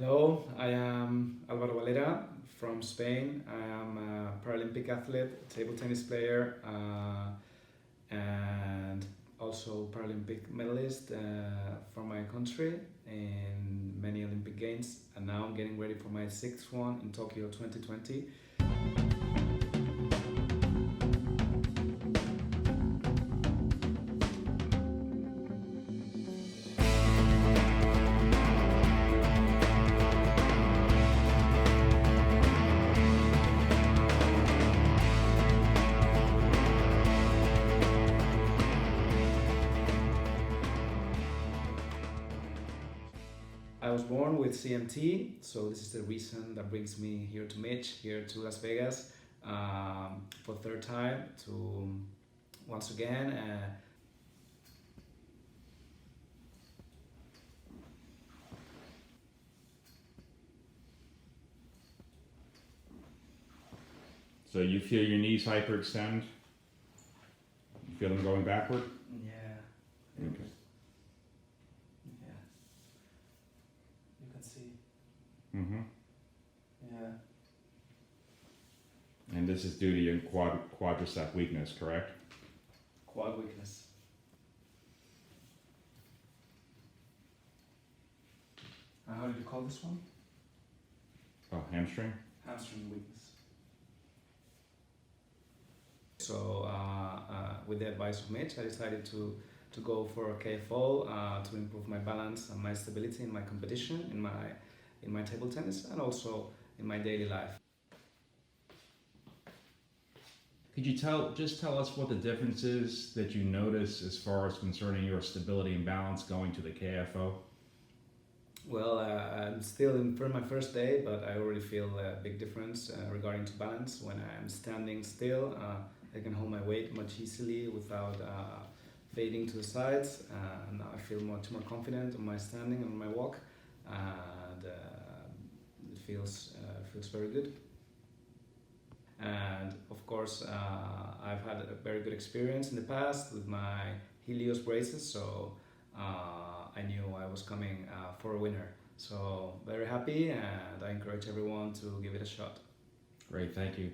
Hello, I am Alvaro from Spain. I am a Paralympic athlete, table tennis player, and also Paralympic medalist for my country in many Olympic Games. And now I'm getting ready for my sixth one in Tokyo 2020. I was born with CMT, so this is the reason that brings me here to Mitch, here to Las Vegas, for the third time to once again. So you feel your knees hyperextend? You feel them going backward? Yeah. Okay. Yeah. You can see. Mm-hmm. Yeah. And this is due to your quadricep weakness, correct? Quad weakness. How did you call this one? Oh, hamstring? Hamstring weakness. So with the advice of Mitch, I decided to go for a KFO to improve my balance and my stability in my competition, in my table tennis, and also in my daily life. Could you tell us what the difference is that you notice as far as concerning your stability and balance going to the KFO? Well, I'm still for my first day, but I already feel a big difference regarding to balance. When I'm standing still, I can hold my weight much easily without fading to the sides, and I feel much more confident on my standing and my walk, and it feels very good. And of course, I've had a very good experience in the past with my Helios braces, so I knew I was coming for a winner. So very happy, and I encourage everyone to give it a shot. Great, thank you.